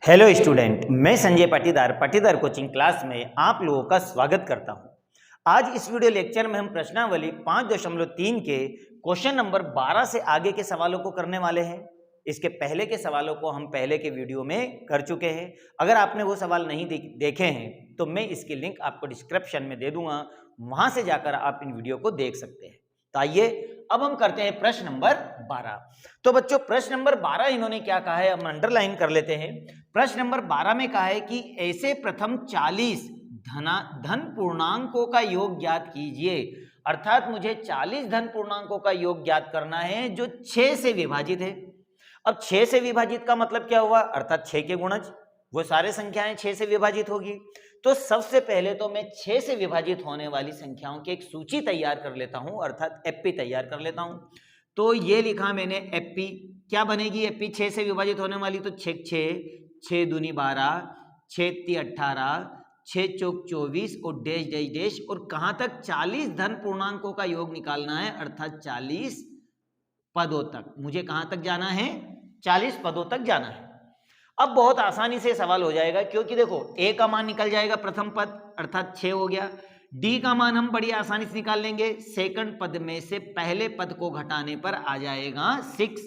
Hello student, मैं Sanjay Patidar coaching class में आप लोगों का स्वागत करता हूं। आज इस वीडियो लेक्चर में हम प्रश्नावली 5.3 के क्वेश्चन नंबर 12 से आगे के सवालों को करने वाले हैं। इसके पहले के सवालों को हम पहले के वीडियो में कर चुके हैं। अगर आपने वो सवाल नहीं देखे हैं तो मैं इसकी लिंक आपको डिस्क्रिप्शन में दे दूंगा, वहां से जाकर आप इन वीडियो को देख सकते हैं। तो आइए अब हम करते हैं प्रश्न नंबर 12। तो बच्चों, प्रश्न नंबर 12 इन्होंने क्या कहा है, हम अंडरलाइन कर लेते हैं। प्रश्न नंबर 12 में कहा है कि ऐसे प्रथम 40 धन पूर्णांकों का योग ज्ञात कीजिए। अर्थात मुझे 40 धन पूर्णांकों का योग ज्ञात करना है जो 6 से विभाजित है। अब 6 से विभाजित का मतलब क्या हुआ, अर्थात 6 के गुणज, वो सारे संख्याएं 6 से विभाजित होगी। तो सबसे पहले तो मैं 6 से विभाजित होने वाली संख्याओं की एक सूची तैयार कर लेता हूं, अर्थात एपी तैयार कर लेता हूं। तो ये लिखा मैंने एपी, क्या बनेगी एपी 6 से विभाजित होने वाली, तो 6 दूनी 12, 6 ती 18, 6 चौक 24 और डैश डैश डैश, और कहां तक 40 धन पूर्णांकों का योग निकालना है, अर्थात 40 पदों तक। मुझे कहां तक जाना है, 40 पदों तक जाना है। अब बहुत आसानी से सवाल हो जाएगा, क्योंकि देखो ए का मान निकल जाएगा प्रथम पद, अर्थात 6 हो गया। डी का मान हम बड़ी आसानी से निकाल लेंगे, सेकंड पद में से पहले पद को घटाने पर आ जाएगा 6।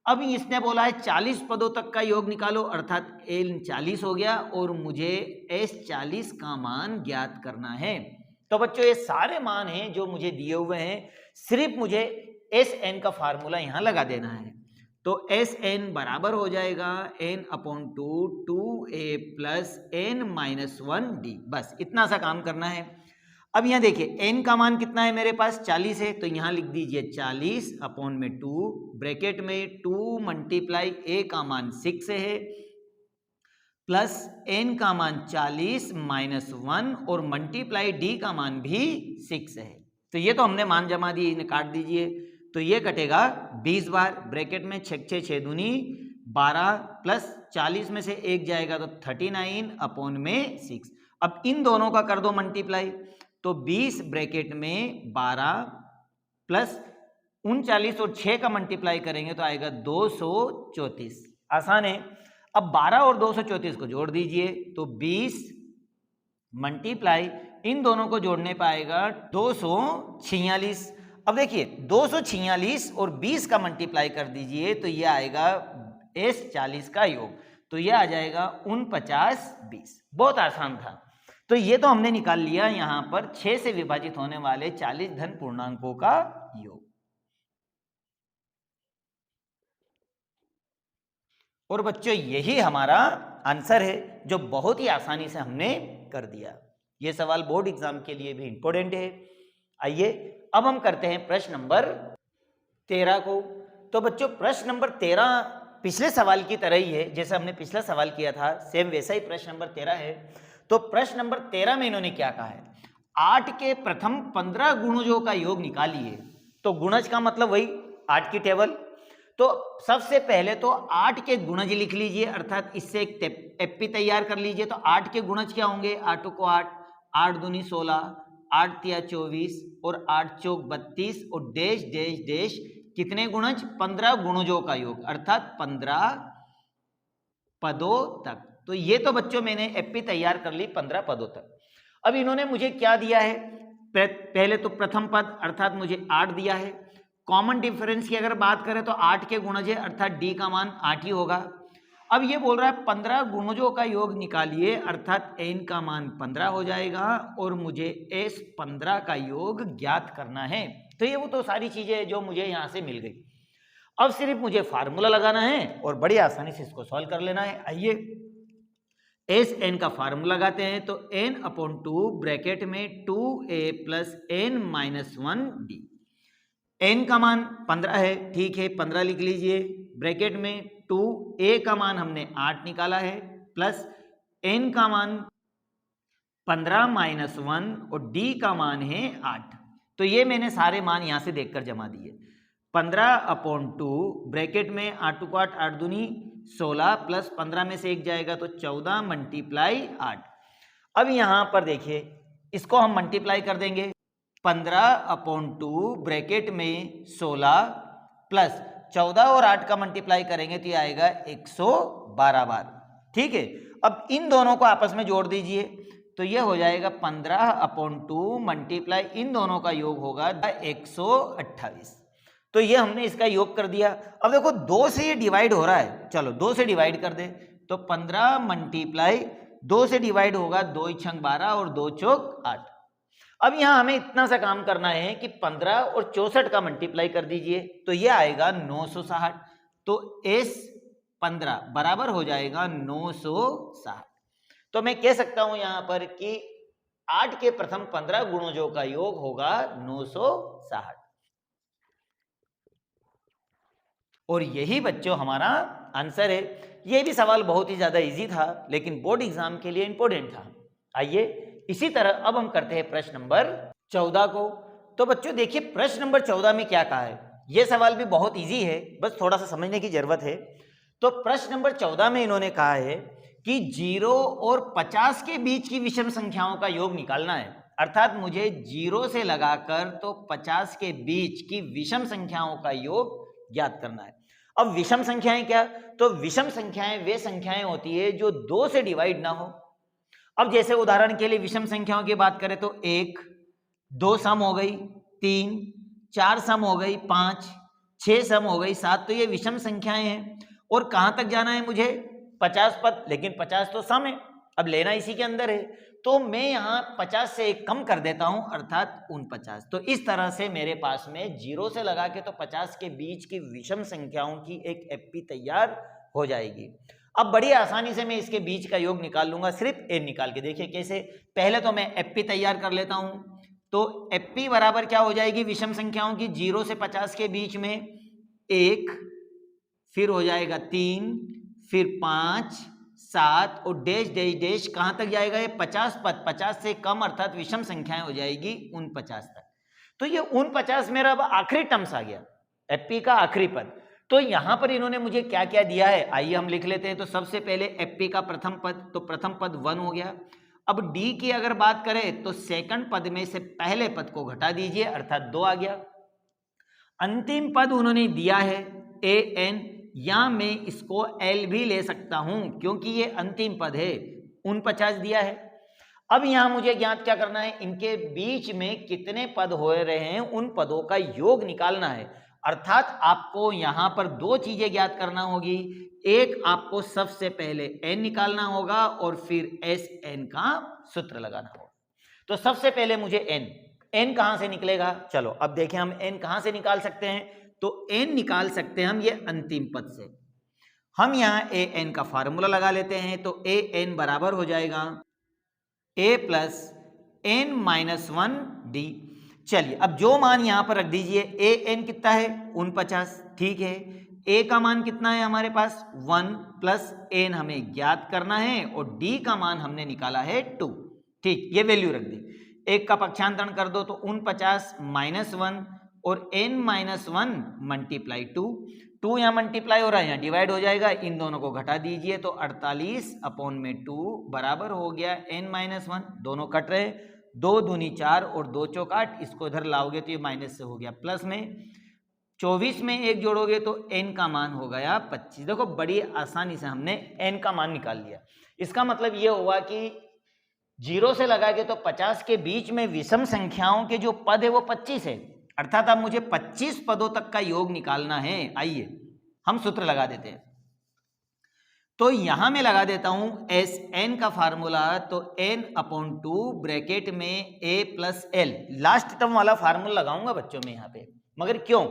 अब इसने बोला है 40 पदों तक का योग निकालो, अर्थात एल 40 हो गया और मुझे एस 40 का मान ज्ञात करना है। तो बच्चों ये सारे मान हैं जो मुझे दिए हुए हैं, सिर्फ मुझे एस एन का फार्मूला यहां लगा देना है। तो एस एन बराबर हो जाएगा n upon 2a plus n-1d, बस इतना सा काम करना है। अब यहाँ देखिए n का मान कितना है, मेरे पास 40 है, तो यहाँ लिख दीजिए 40 अपॉन में 2, ब्रैकेट में 2 मल्टीप्लाई a का मान 6 है प्लस n का मान 40 माइनस 1 और मल्टीप्लाई d का मान भी 6 है। तो ये तो हमने मान जमा दिए, इन्हें काट दीजिए, तो ये कटेगा 20 बार, ब्रैकेट में 6 दूनी 12 प्लस 40 में से 1 जाएगा तो 39 अपॉन में 6। अब इन दोनों का कर दो मल्टीप्लाई, तो 20 ब्रैकेट में 12 प्लस 39 और 6 का मल्टीप्लाई करेंगे तो आएगा 234। आसान है। अब 12 और 234 को जोड़ दीजिए, तो 20 मल्टीप्लाई इन दोनों को जोड़ने पर आएगा 246। अब देखिए 246 और 20 का मल्टीप्लाई कर दीजिए तो ये आएगा एस 40 का योग, तो ये आ जाएगा 49-20। बहुत आसान था। तो ये तो हमने निकाल लिया यहां पर 6 से विभाजित होने वाले 40 धन पूर्णांकों का योग। और बच्चों यही हमारा आंसर है, जो बहुत ही आसानी से हमने कर दिया। ये सवाल बोर्ड एग्जाम के लिए भी इंपॉर्टेंट है। आइए अब हम करते हैं प्रश्न नंबर 13 को। तो बच्चों प्रश्न नंबर 13 पिछले सवाल की तरह ही है, जैसे हमने पिछला सवाल किया था सेम वैसा ही प्रश्न नंबर 13 है। तो प्रश्न नंबर 13 में इन्होंने क्या कहा है, 8 के प्रथम 15 गुणजों का योग निकालिए। तो गुणज का मतलब वही 8 की टेबल। तो सबसे पहले तो 8 के गुणज लिख लीजिए, अर्थात इससे एक एपी तैयार कर लीजिए। तो 8 के गुणज क्या होंगे, 8 को 8, 8 दूनी 16, 8 तिया 24 और 8 चौक 32 और डैश डैश डैश, कितने गुणज, 15 गुणजों का योग, अर्थात 15 पदों तक। तो ये तो बच्चों मैंने एपी तैयार कर ली 15 पदों तक। अब इन्होंने मुझे क्या दिया है, पहले तो प्रथम पद अर्थात मुझे 8 दिया है। कॉमन डिफरेंस की अगर बात करें तो 8 के गुणज है, अर्थात डी का मान 8 ही होगा। अब ये बोल रहा है 15 गुणजों का योग निकालिए, अर्थात n का मान 15 हो जाएगा और मुझे s 15 का योग ज्ञात करना है। तो ये वो तो सारी चीजें जो मुझे यहां से मिल गई। अब सिर्फ मुझे फार्मूला लगाना है और बड़ी आसानी से इसको सॉल्व कर लेना है। आइए एस एन का फार्मूला लगाते हैं। तो n अपॉन 2 ब्रैकेट में 2a प्लस n-1d, n का मान 15 है, ठीक है 15 लिख लीजिए, ब्रैकेट में 2a का मान हमने 8 निकाला है प्लस n का मान 15 माइनस 1 और d का मान है 8। तो ये मैंने सारे मान यहां से देखकर जमा दिए। 15 अपॉन 2 ब्रैकेट में 8 को 8, 8 दूनी 16 प्लस 15 में से 1 जाएगा तो 14 मल्टीप्लाई 8। अब यहां पर देखिए इसको हम मल्टीप्लाई कर देंगे, 15 अपॉन 2 ब्रैकेट में 16 प्लस 14 और 8 का मल्टीप्लाई करेंगे तो ये आएगा 112 बार। ठीक है, अब इन दोनों को आपस में जोड़ दीजिए तो ये हो जाएगा 15/2 मल्टीप्लाई इन दोनों का योग होगा 128। तो ये हमने इसका योग कर दिया। अब देखो 2 से ये डिवाइड हो रहा है, चलो 2 से डिवाइड कर दे तो 15 मल्टीप्लाई 2 से डिवाइड होगा 2 × 12 और 2 चौक 8। अब यहां हमें इतना सा काम करना है कि 15 और 64 का मल्टीप्लाई कर दीजिए तो ये आएगा 960। तो S 15 बराबर हो जाएगा 960। तो मैं कह सकता हूं यहां पर कि 8 के प्रथम 15 गुणजों का योग होगा 960। और यही बच्चों हमारा आंसर है। यह भी सवाल बहुत ही ज्यादा इजी था लेकिन बोर्ड एग्जाम के लिए इंपॉर्टेंट था। आइए इसी तरह अब हम करते हैं प्रश्न नंबर 14 को। तो बच्चों देखिए प्रश्न नंबर 14 में क्या कहा है। यह सवाल भी बहुत इजी है, बस थोड़ा सा समझने की जरूरत है। तो प्रश्न नंबर 14 में इन्होंने कहा है कि 0 और 50 के बीच की विषम संख्याओं का योग निकालना है। अर्थात मुझे 0 से लगाकर तो 50 के बीच की विषम संख्याओं का योग ज्ञात करना है। अब विषम संख्याएं क्या? तो विषम संख्याएं वे संख्याएं होती है जो 2 से डिवाइड ना हो। अब जैसे उदाहरण के लिए विषम संख्याओं की बात करें तो 1, 2 सम हो गई 3, 4 सम हो गई 5, 6 सम हो गई 7। तो ये विषम संख्याएं हैं। और कहां तक जाना है मुझे? 50 पद, लेकिन 50 तो सम है, अब लेना इसी के अंदर है। तो मैं यहाँ 50 से 1 कम कर देता हूं अर्थात 49। तो इस तरह से मेरे पास में 0 से लगा के तो 50 के बीच की विषम संख्याओं की एक एफपी तैयार हो जाएगी। अब बड़ी आसानी से मैं इसके बीच का योग निकाल लूंगा, सिर्फ n निकाल के। देखिए कैसे, पहले तो मैं एफपी तैयार कर लेता हूं। तो एफपी बराबर क्या हो जाएगी विषम संख्याओं की? 0 से 50 के बीच में 1, फिर हो जाएगा 3, फिर 5, 7 और डैश डैश डैश कहां तक जाएगा? ये 50 पद, 50 से कम अर्थात विषम संख्याएं हो जाएगी 49 तक। तो ये 49 मेरा अब आखिरी टर्म्स आ गया, एफपी का आखिरी पद। तो यहां पर इन्होंने मुझे क्या क्या दिया है आइए हम लिख लेते हैं। तो सबसे पहले एफपी का प्रथम पद, तो प्रथम पद 1 हो गया। अब डी की अगर बात करें तो सेकंड पद में से पहले पद को घटा दीजिए अर्थात 2 आ गया। अंतिम पद उन्होंने दिया है ए एन, या मैं इसको एल भी ले सकता हूं क्योंकि ये अंतिम पद है, 49 दिया है। अब यहां मुझे ज्ञात क्या करना है? इनके बीच में कितने पद हो रहे हैं उन पदों का योग निकालना है। अर्थात आपको यहां पर 2 चीजें ज्ञात करना होगी। एक, आपको सबसे पहले एन निकालना होगा और फिर एस एन का सूत्र लगाना होगा। तो सबसे पहले मुझे एन कहां से निकलेगा? चलो अब देखें हम एन कहां से निकाल सकते हैं। तो एन निकाल सकते हैं हम ये अंतिम पद से। हम यहां ए एन का फार्मूला लगा लेते हैं। तो ए एन बराबर हो जाएगा ए प्लस एन माइनस 1 डी। चलिए अब जो मान यहां पर रख दीजिए, ए एन कितना है? 49, ठीक है। ए का मान कितना है हमारे पास? 1 प्लस एन हमें ज्ञात करना है और डी का मान हमने निकाला है 2, ठीक। ये वैल्यू रख दी। एक का पक्षांतरण कर दो तो 49 माइनस 1 और n माइनस 1 मल्टीप्लाई 2 यहाँ मल्टीप्लाई हो रहा है, यहाँ डिवाइड हो जाएगा। इन दोनों को घटा दीजिए तो 48/2 बराबर हो गया n माइनस 1। दोनों कट रहे, 2 दूनी 4 और 2 चौक 8। इसको इधर लाओगे तो ये माइनस से हो गया प्लस में। 24 में 1 जोड़ोगे तो n का मान हो गया 25। देखो बड़ी आसानी से हमने n का मान निकाल लिया। इसका मतलब ये हुआ कि 0 से लगा के तो 50 के बीच में विषम संख्याओं के जो पद है वो 25 है। अर्थात अब मुझे 25 पदों तक का योग निकालना है। आइए हम सूत्र लगा देते हैं। तो यहां मैं लगा देता हूं एस एन का फार्मूला। तो n/2 ब्रैकेट में a plus L, last term वाला फार्मूला लगाऊंगा बच्चों में यहां पे। मगर क्यों?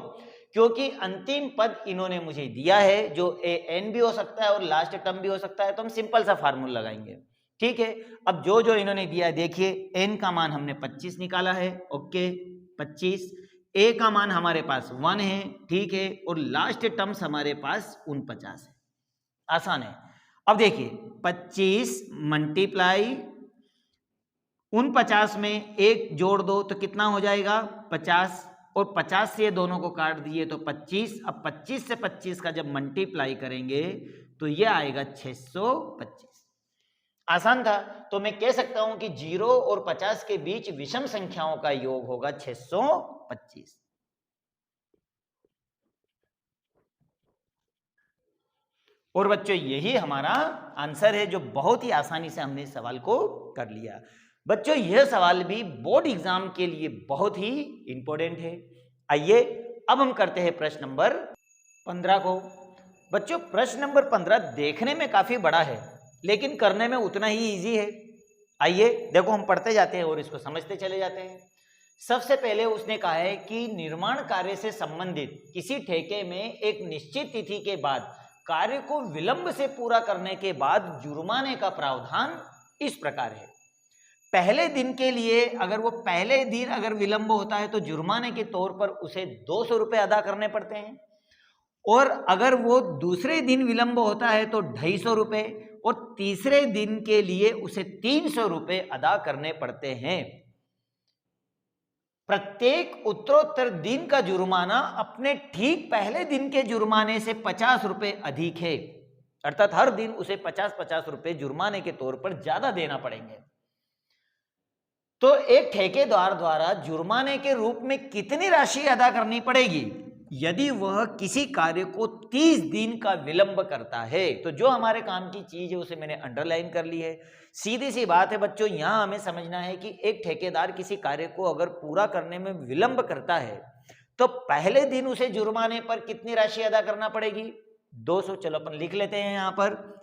क्योंकि अंतिम पद इन्होंने मुझे दिया है जो ए एन भी हो सकता है और लास्ट टर्म भी हो सकता है। तो हम सिंपल सा फार्मूला लगाएंगे, ठीक है। अब जो जो इन्होंने दिया है देखिए, n का मान हमने 25 निकाला है, ओके 25। a का मान हमारे पास 1 है, ठीक है। और लास्ट टर्म्स हमारे पास 49 है। आसान है। अब देखिए 25 मल्टीप्लाई 49 में 1 जोड़ दो तो कितना हो जाएगा? 50 और 50 से ये दोनों को काट दिए तो 25। अब 25 से 25 का जब मल्टीप्लाई करेंगे तो ये आएगा 625। आसान था। तो मैं कह सकता हूं कि 0 और 50 के बीच विषम संख्याओं का योग होगा 625। और बच्चों यही हमारा आंसर है, जो बहुत ही आसानी से हमने सवाल को कर लिया। बच्चों यह सवाल भी बोर्ड एग्जाम के लिए बहुत ही इंपॉर्टेंट है। आइए अब हम करते हैं प्रश्न नंबर 15 को। बच्चों प्रश्न नंबर 15 देखने में काफी बड़ा है लेकिन करने में उतना ही इजी है। आइए देखो हम पढ़ते जाते हैं और इसको समझते चले जाते हैं। सबसे पहले उसने कहा है कि निर्माण कार्य से संबंधित किसी ठेके में एक निश्चित तिथि के बाद कार्य को विलंब से पूरा करने के बाद जुर्माने का प्रावधान इस प्रकार है। पहले दिन के लिए अगर वो पहले दिन अगर विलंब होता है तो जुर्माने के तौर पर उसे 200 रुपये अदा करने पड़ते हैं, और अगर वो दूसरे दिन विलंब होता है तो 250 रुपये, और तीसरे दिन के लिए उसे 300 रुपये अदा करने पड़ते हैं। प्रत्येक उत्तरोत्तर दिन का जुर्माना अपने ठीक पहले दिन के जुर्माने से 50 रुपये अधिक है, अर्थात हर दिन उसे 50-50 रुपये जुर्माने के तौर पर ज्यादा देना पड़ेंगे। तो एक ठेकेदार द्वारा जुर्माने के रूप में कितनी राशि अदा करनी पड़ेगी यदि वह किसी कार्य को 30 दिन का विलंब करता है? तो जो हमारे काम की चीज है उसे मैंने अंडरलाइन कर ली है। सीधी सी बात है बच्चों, यहां हमें समझना है कि एक ठेकेदार किसी कार्य को अगर पूरा करने में विलंब करता है तो पहले दिन उसे जुर्माने पर कितनी राशि अदा करना पड़ेगी? 200। चलो अपन लिख लेते हैं यहां पर।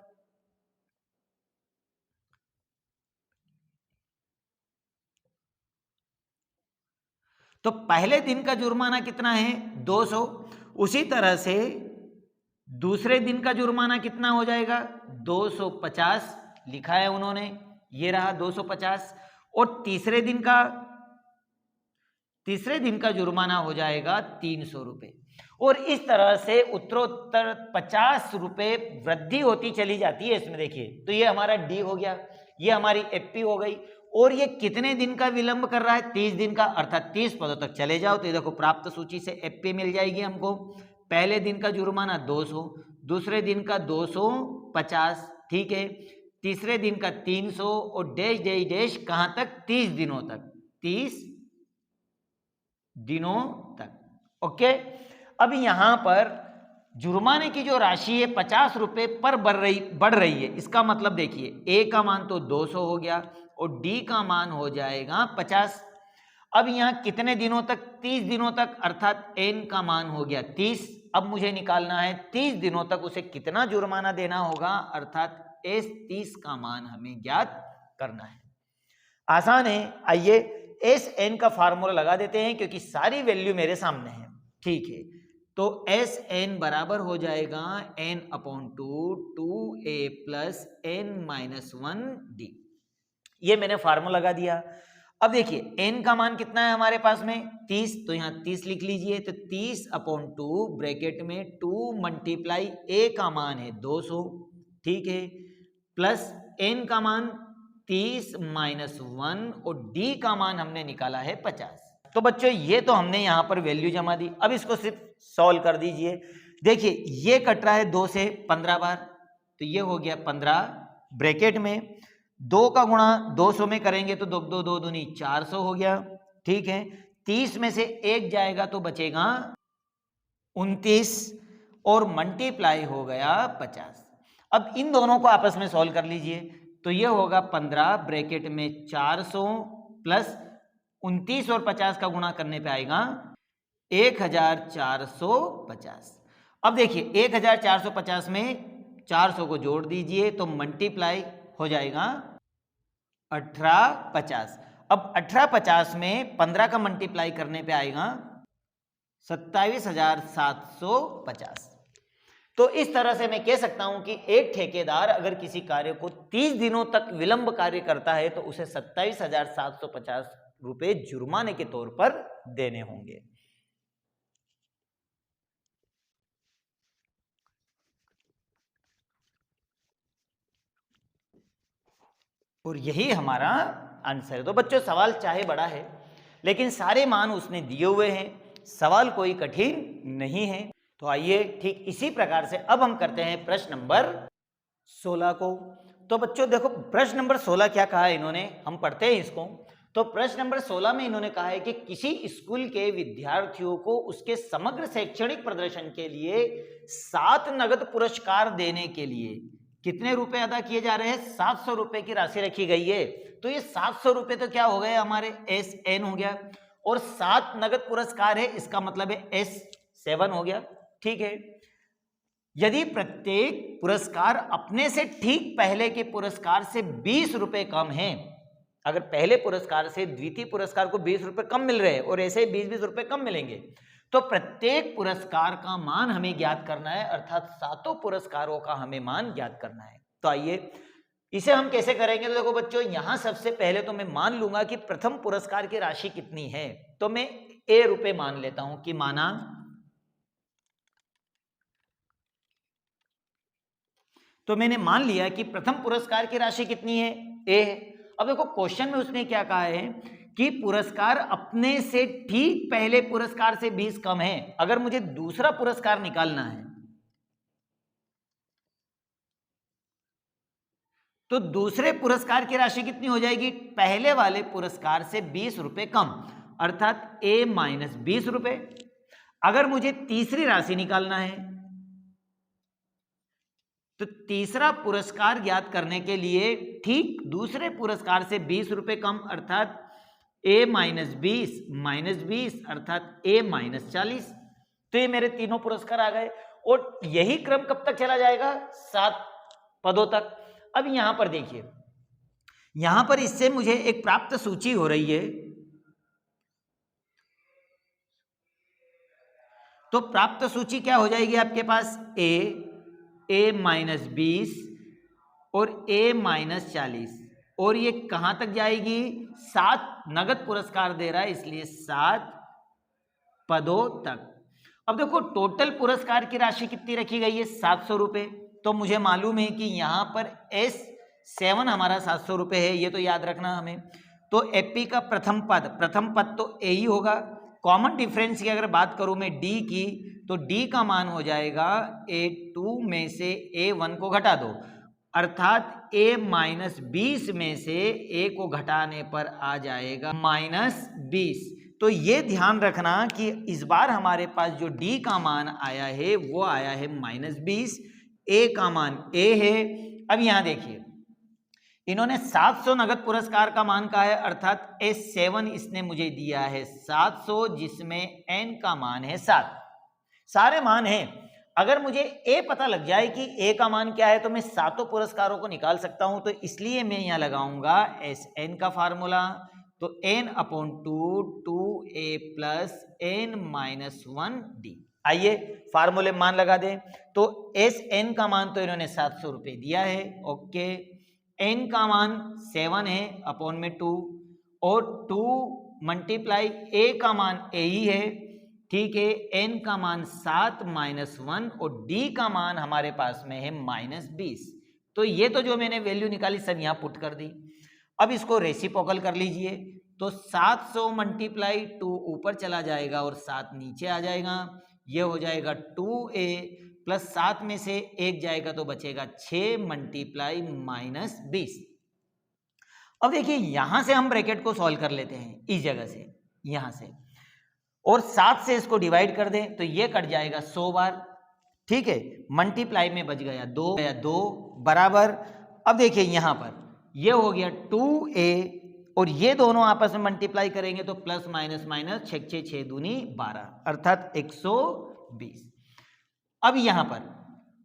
तो पहले दिन का जुर्माना कितना है? 200। उसी तरह से दूसरे दिन का जुर्माना कितना हो जाएगा? 250 लिखा है उन्होंने, ये रहा 250। और तीसरे दिन का जुर्माना हो जाएगा 300 रुपये। और इस तरह से उत्तरोत्तर 50 रुपये वृद्धि होती चली जाती है इसमें। देखिए तो ये हमारा डी हो गया, ये हमारी एफपी हो गई। और ये कितने दिन का विलंब कर रहा है? 30 दिन का, अर्थात 30 पदों तक चले जाओ तो ये देखो प्राप्त सूची से एफपी मिल जाएगी हमको। पहले दिन का जुर्माना 200, दूसरे दिन का 250, ठीक है, तीसरे दिन का 300 और डैश डैश डैश कहां तक? 30 दिनों तक, 30 दिनों तक। ओके, अब यहां पर जुर्माने की जो राशि है 50 रुपये पर बढ़ रही है। इसका मतलब देखिए ए का मान तो 200 हो गया और डी का मान हो जाएगा 50। अब यहां कितने दिनों तक? 30 दिनों तक, अर्थात एन का मान हो गया 30। अब मुझे निकालना है 30 दिनों तक उसे कितना जुर्माना देना होगा, अर्थात एस 30 का मान हमें ज्ञात करना है। आसान है। आइए एस एन का फार्मूला लगा देते हैं क्योंकि सारी वैल्यू मेरे सामने है। ठीक है, तो एस एन बराबर हो जाएगा n/2 2a plus n-1 d। ये मैंने फार्मूला लगा दिया। अब देखिए n का मान कितना है हमारे पास में? 30, तो यहाँ 30 लिख लीजिए। तो 30/2 ब्रैकेट में 2 मल्टीप्लाई a का मान है 200, ठीक है, प्लस n का मान 30 माइनस 1 और d का मान हमने निकाला है 50। तो बच्चों ये तो हमने यहाँ पर वैल्यू जमा दी। अब इसको सिर्फ सॉल्व कर दीजिए। देखिए ये कट रहा है 2 से 15 बार, तो ये हो गया 15 ब्रैकेट में 2 का गुणा 200 में करेंगे तो 2 2 2 दूनी 400 हो गया, ठीक है। 30 में से 1 जाएगा तो बचेगा 29 और मल्टीप्लाई हो गया 50। अब इन दोनों को आपस में सॉल्व कर लीजिए तो ये होगा 15 ब्रैकेट में 400 प्लस 29 और 50 का गुणा करने पे आएगा 1450। अब देखिए 1450 में 400 को जोड़ दीजिए तो मल्टीप्लाई हो जाएगा 1850। अब 1850 में 15 का मल्टीप्लाई करने पे आएगा 27,750। तो इस तरह से मैं कह सकता हूं कि एक ठेकेदार अगर किसी कार्य को 30 दिनों तक विलंब कार्य करता है तो उसे 27,750 रुपए जुर्माने के तौर पर देने होंगे। और यही हमारा आंसर है। तो बच्चों सवाल चाहे बड़ा है लेकिन सारे मान उसने दिए हुए हैं, सवाल कोई कठिन नहीं है। तो आइए ठीक इसी प्रकार से अब हम करते हैं प्रश्न नंबर 16 को। तो बच्चों देखो प्रश्न नंबर 16 क्या कहा है इन्होंने, हम पढ़ते हैं इसको। तो प्रश्न नंबर 16 में इन्होंने कहा है कि किसी स्कूल के विद्यार्थियों को उसके समग्र शैक्षणिक प्रदर्शन के लिए 7 नगद पुरस्कार देने के लिए कितने रुपए अदा किए जा रहे हैं? 700 रुपए की राशि रखी गई है। तो ये 700 रुपए तो क्या हो गए हमारे SN हो गया, और 7 नगद पुरस्कार है, इसका मतलब है S7 हो गया। ठीक है, यदि प्रत्येक पुरस्कार अपने से ठीक पहले के पुरस्कार से 20 रुपए कम है, अगर पहले पुरस्कार से द्वितीय पुरस्कार को 20 रुपए कम मिल रहे हैं और ऐसे 20-20 रुपए कम मिलेंगे, तो प्रत्येक पुरस्कार का मान हमें ज्ञात करना है, अर्थात 7 पुरस्कारों का हमें मान ज्ञात करना है। तो आइए इसे हम कैसे करेंगे। तो देखो बच्चों, यहां सबसे पहले तो मैं मान लूंगा कि प्रथम पुरस्कार की राशि कितनी है, तो मैं A रुपए मान लेता हूं कि माना, तो मैंने मान लिया कि प्रथम पुरस्कार की राशि कितनी है, A है। अब देखो क्वेश्चन में उसने क्या कहा है कि पुरस्कार अपने से ठीक पहले पुरस्कार से 20 कम है। अगर मुझे दूसरा पुरस्कार निकालना है तो दूसरे पुरस्कार की राशि कितनी हो जाएगी, पहले वाले पुरस्कार से 20 रुपए कम, अर्थात A माइनस 20 रुपए। अगर मुझे तीसरी राशि निकालना है तो तीसरा पुरस्कार ज्ञात करने के लिए ठीक दूसरे पुरस्कार से 20 रुपए कम, अर्थात A माइनस 20 अर्थात A माइनस 40। तो ये मेरे तीनों पुरस्कार आ गए, और यही क्रम कब तक चला जाएगा, 7 पदों तक। अब यहां पर देखिए, यहां पर इससे मुझे एक प्राप्त सूची हो रही है, तो प्राप्त सूची क्या हो जाएगी आपके पास, A माइनस 20 और A माइनस 40, और ये कहां तक जाएगी, 7 नगद पुरस्कार दे रहा है इसलिए 7 पदों तक। अब देखो टोटल पुरस्कार की राशि कितनी रखी गई है, 700 रुपए। तो मुझे मालूम है कि यहां पर S7 हमारा 700 रुपए है, ये तो याद रखना हमें। तो एपी का प्रथम पद तो A ही होगा। कॉमन डिफरेंस की अगर बात करूं मैं D की, तो D का मान हो जाएगा A2 में से A1 को घटा दो, अर्थात A माइनस 20 में से A को घटाने पर आ जाएगा माइनस 20। तो ये ध्यान रखना कि इस बार हमारे पास जो D का मान आया है वो आया है माइनस 20, A का मान A है। अब यहां देखिए, इन्होंने 700 नगद पुरस्कार का मान कहा है, अर्थात S7 इसने मुझे दिया है 700, जिसमें N का मान है 7। सारे मान हैं। अगर मुझे A पता लग जाए कि A का मान क्या है तो मैं 7 पुरस्कारों को निकाल सकता हूं। तो इसलिए मैं यहां लगाऊंगा SN का फार्मूला, तो N/2 2A plus N minus 1D। आइए फार्मूले में मान लगा दें। तो SN का मान तो इन्होंने 700 रुपए दिया है, ओके। N का मान 7 है अपॉन में 2, और 2 मल्टीप्लाई A का मान A ही है, ठीक है। N का मान 7 माइनस 1, और D का मान हमारे पास में है माइनस 20। तो ये तो जो मैंने वैल्यू निकाली सब यहाँ पुट कर दी। अब इसको रेसिप्रोकल कर लीजिए, तो 700 मल्टीप्लाई 2 ऊपर चला जाएगा और 7 नीचे आ जाएगा। ये हो जाएगा 2A प्लस 7 में से 1 जाएगा तो बचेगा 6 मल्टीप्लाई माइनस 20। अब देखिए यहां से हम ब्रैकेट को सॉल्व कर लेते हैं, इस जगह से यहां से, और 7 से इसको डिवाइड कर दें तो ये कट जाएगा 100 बार, ठीक है। मल्टीप्लाई में बच गया 2 बराबर। अब देखिए यहां पर ये हो गया 2A, और ये दोनों आपस में मल्टीप्लाई करेंगे तो प्लस माइनस माइनस 6 6 6 दूनी 12, अर्थात 120। अब यहां पर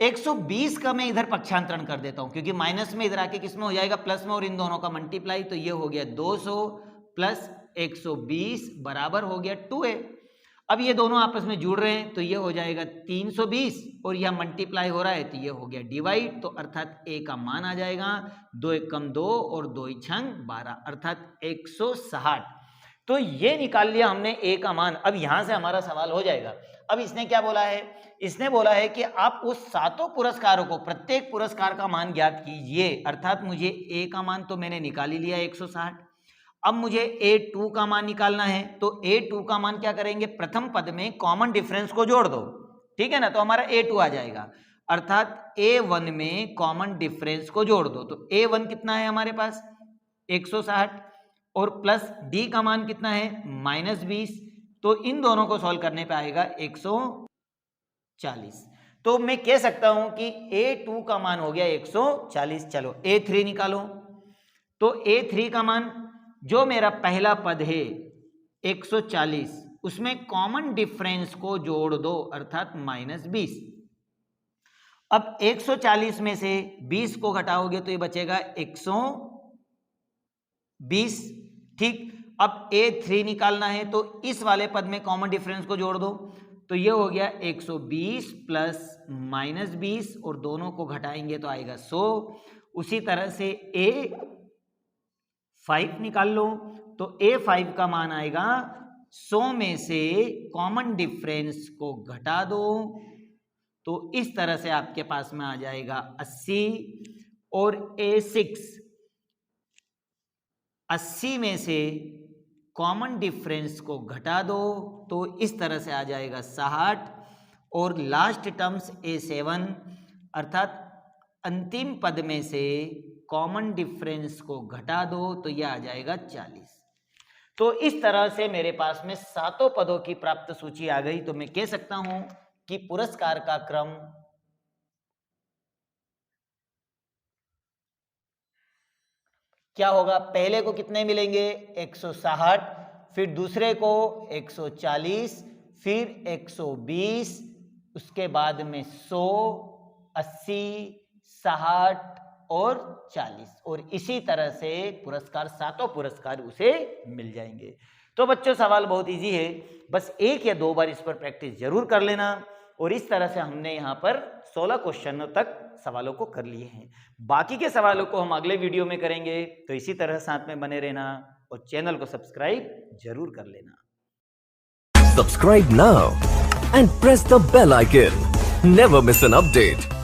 120 का मैं इधर पक्षांतरण कर देता हूं, क्योंकि माइनस में इधर आके किसमें हो जाएगा, प्लस में, और इन दोनों का मल्टीप्लाई, तो ये हो गया 200 प्लस 120 बराबर हो गया 2A। अब ये दोनों आपस में जुड़ रहे हैं तो ये हो जाएगा 320, और यह मल्टीप्लाई हो रहा है तो ये हो गया डिवाइड, तो अर्थात A का मान आ जाएगा 2 1 कम 2 और 2 छंग 12, अर्थात 160। तो ये निकाल लिया हमने A का मान। अब यहां से हमारा सवाल हो जाएगा। अब इसने क्या बोला है, इसने बोला है कि आप उस 7 पुरस्कारों को, प्रत्येक पुरस्कार का मान ज्ञात कीजिए, अर्थात मुझे A का मान तो मैंने निकाल ही लिया 160। अब मुझे A2 का मान निकालना है, तो A2 का मान क्या करेंगे, प्रथम पद में कॉमन डिफरेंस को जोड़ दो, ठीक है ना, तो हमारा A2 आ जाएगा, अर्थात A1 में कॉमन डिफरेंस को जोड़ दो। तो A1 कितना है हमारे पास 160, और प्लस डी का मान कितना है -20, तो इन दोनों को सॉल्व करने पे आएगा 140। तो मैं कह सकता हूं कि A2 का मान हो गया 140। चलो A3 निकालो, तो A3 का मान जो मेरा पहला पद है 140, उसमें कॉमन डिफरेंस को जोड़ दो अर्थात -20। अब 140 में से 20 को घटाओगे तो ये बचेगा 120। ठीक, अब A3 निकालना है तो इस वाले पद में कॉमन डिफरेंस को जोड़ दो, तो ये हो गया 120 प्लस -20 और दोनों को घटाएंगे तो आएगा 100। उसी तरह से A5 निकाल लो, तो A5 का मान आएगा 100 में से कॉमन डिफरेंस को घटा दो, तो इस तरह से आपके पास में आ जाएगा 80। और A6 80 में से कॉमन डिफरेंस को घटा दो, तो इस तरह से आ जाएगा 60। और लास्ट टर्म्स A7 अर्थात अंतिम पद में से कॉमन डिफरेंस को घटा दो, तो यह आ जाएगा 40। तो इस तरह से मेरे पास में सातों पदों की प्राप्त सूची आ गई। तो मैं कह सकता हूं कि पुरस्कार का क्रम क्या होगा, पहले को कितने मिलेंगे 160, फिर दूसरे को 140, फिर 120, उसके बाद में 100, 80, 60 और 40, और इसी तरह से पुरस्कार सातों पुरस्कार उसे मिल जाएंगे। तो बच्चों सवाल बहुत इजी है, बस एक या दो बार इस पर प्रैक्टिस जरूर कर लेना। और इस तरह से हमने यहाँ पर 16 क्वेश्चनों तक सवालों को कर लिए हैं। बाकी के सवालों को हम अगले वीडियो में करेंगे, तो इसी तरह साथ में बने रहना और चैनल को सब्सक्राइब जरूर कर लेना। Subscribe now and press the bell icon. Never miss an update.